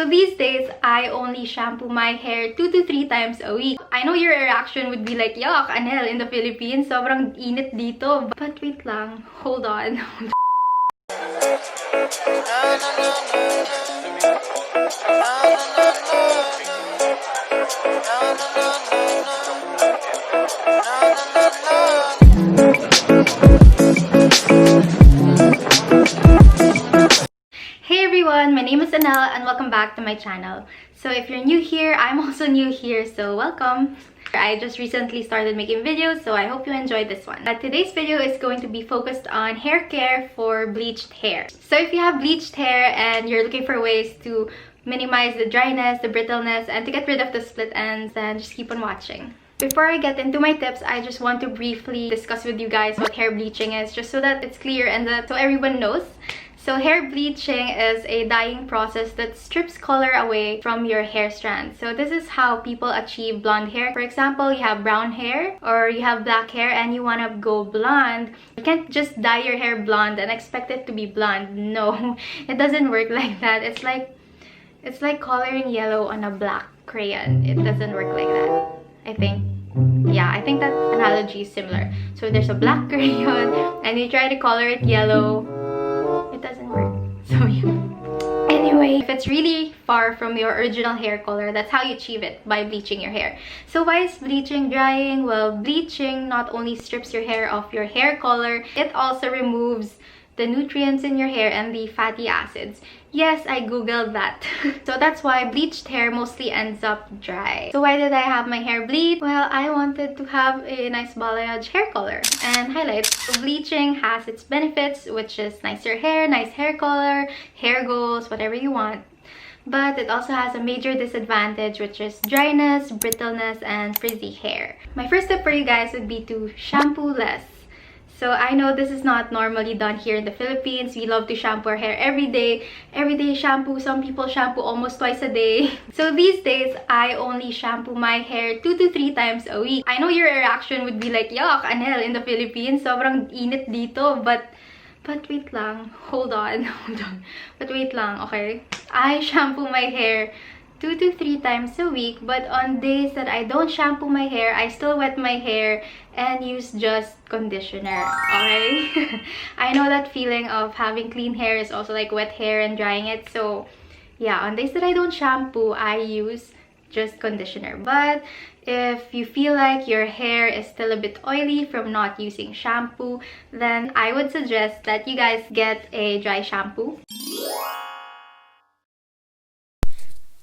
So these days, I only shampoo my hair 2 to 3 times a week. I know your reaction would be like, yuck, Anel, in the Philippines, sobrang init dito. But wait lang, hold on. Hey everyone, my name is Anel and welcome back to my channel. So if you're new here, I'm also new here, so welcome. I just recently started making videos, so I hope you enjoyed this one. Today's video is going to be focused on hair care for bleached hair. So if you have bleached hair and you're looking for ways to minimize the dryness, the brittleness, and to get rid of the split ends, then just keep on watching. Before I get into my tips, I just want to briefly discuss with you guys what hair bleaching is, just so that it's clear and that so everyone knows. So hair bleaching is a dyeing process that strips color away from your hair strands. So this is how people achieve blonde hair. For example, you have brown hair or you have black hair and you want to go blonde. You can't just dye your hair blonde and expect it to be blonde. No, it doesn't work like that. It's like coloring yellow on a black crayon. It doesn't work like that, I think. Yeah, I think that analogy is similar. So there's a black crayon and you try to color it yellow. It doesn't work. So yeah. Anyway, if it's really far from your original hair color, that's how you achieve it, by bleaching your hair. So why is bleaching drying? Well, bleaching not only strips your hair of your hair color, it also removes the nutrients in your hair and the fatty acids. Yes, I googled that. So that's why bleached hair mostly ends up dry. So why did I have my hair bleach? Well, I wanted to have a nice balayage hair color and highlights. So bleaching has its benefits, which is nicer hair, nice hair color, hair goals, whatever you want. But it also has a major disadvantage, which is dryness, brittleness, and frizzy hair. My first tip for you guys would be to shampoo less. So I know this is not normally done here in the Philippines. We love to shampoo our hair every day. Everyday shampoo. Some people shampoo almost twice a day. So these days, I only shampoo my hair 2 to 3 times a week. I know your reaction would be like, yuck, Anel, in the Philippines, sobrang init dito. But wait lang, hold on. But wait lang, okay? I shampoo my hair 2 to 3 times a week, but on days that I don't shampoo my hair, I still wet my hair and use just conditioner, okay? I know that feeling of having clean hair is also like wet hair and drying it. So yeah, on days that I don't shampoo, I use just conditioner. But if you feel like your hair is still a bit oily from not using shampoo, then I would suggest that you guys get a dry shampoo.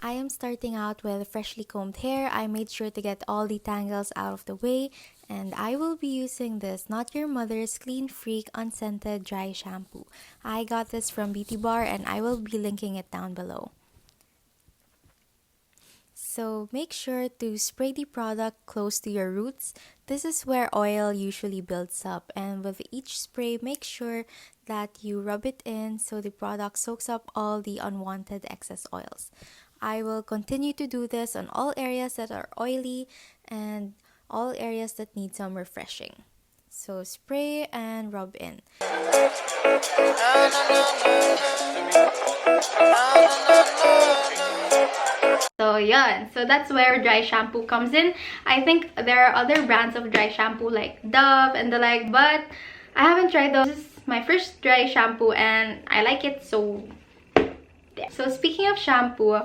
I am starting out with freshly combed hair. I made sure to get all the tangles out of the way, and I will be using this Not Your Mother's Clean Freak Unscented Dry Shampoo. I got this from Beauty Bar and I will be linking it down below. So make sure to spray the product close to your roots. This is where oil usually builds up, and with each spray, make sure that you rub it in so the product soaks up all the unwanted excess oils. I will continue to do this on all areas that are oily and all areas that need some refreshing. So spray and rub in. So yeah, so that's where dry shampoo comes in. I think there are other brands of dry shampoo like Dove and the like, but I haven't tried those. This is my first dry shampoo and I like it, so yeah. So speaking of shampoo,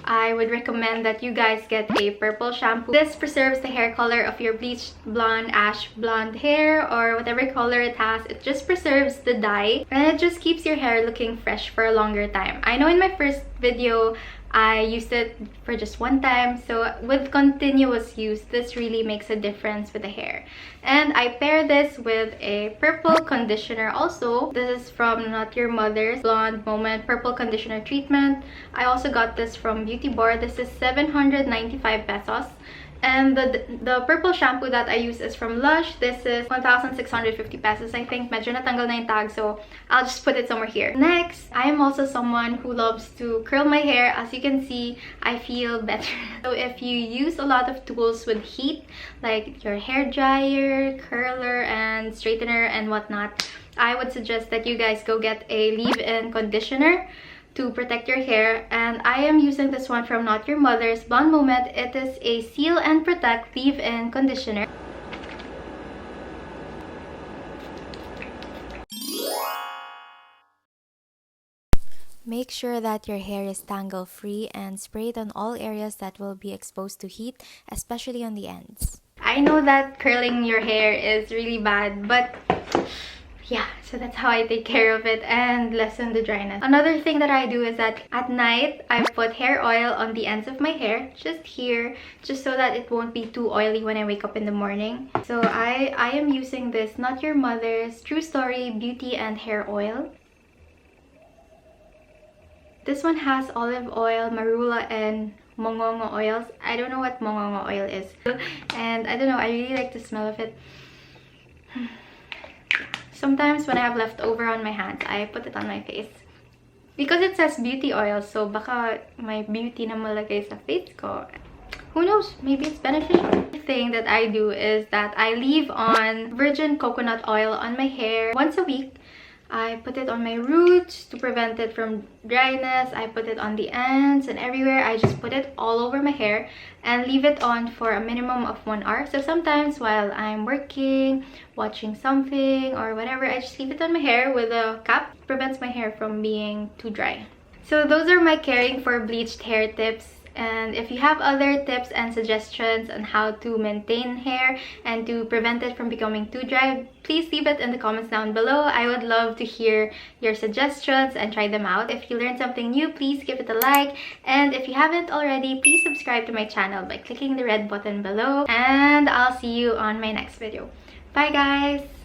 I would recommend that you guys get a Purple Shampoo. This preserves the hair color of your bleached blonde, ash blonde hair, or whatever color it has. It just preserves the dye and it just keeps your hair looking fresh for a longer time. I know in my first video I used it for just one time, so with continuous use, this really makes a difference with the hair. And I pair this with a purple conditioner also. This is from Not Your Mother's Blonde Moment Purple Conditioner Treatment. I also got this from Beauty Bar. This is 795 pesos. And the purple shampoo that I use is from Lush. This is 1,650 pesos, I think. Medyo natanggal na yung tag, so I'll just put it somewhere here. Next, I am also someone who loves to curl my hair. As you can see, I feel better. So if you use a lot of tools with heat, like your hair dryer, curler, and straightener, and whatnot, I would suggest that you guys go get a leave-in conditioner. to protect your hair, and I am using this one from Not Your Mother's Blonde Moment. It is a Seal and Protect Leave-In Conditioner. Make sure that your hair is tangle-free and spray it on all areas that will be exposed to heat, especially on the ends. I know that curling your hair is really bad, but yeah, so that's how I take care of it and lessen the dryness. Another thing that I do is that at night, I put hair oil on the ends of my hair, just here, just so that it won't be too oily when I wake up in the morning. So I am using this Not Your Mother's True Story Beauty and Hair Oil. This one has olive oil, marula, and mongongo oils. I don't know what mongongo oil is. And I don't know, I really like the smell of it. Sometimes when I have leftover on my hands, I put it on my face. Because it says beauty oil, so baka may beauty na malagay sa face ko. Who knows? Maybe it's beneficial. The thing that I do is that I leave on virgin coconut oil on my hair once a week. I put it on my roots to prevent it from dryness. I put it on the ends and everywhere. I just put it all over my hair and leave it on for a minimum of 1 hour. So sometimes while I'm working, watching something or whatever, I just leave it on my hair with a cap. It prevents my hair from being too dry. So those are my caring for bleached hair tips. And if you have other tips and suggestions on how to maintain hair and to prevent it from becoming too dry, please leave it in the comments down below. I would love to hear your suggestions and try them out. If you learned something new, please give it a like. And if you haven't already, please subscribe to my channel by clicking the red button below. And I'll see you on my next video. Bye guys!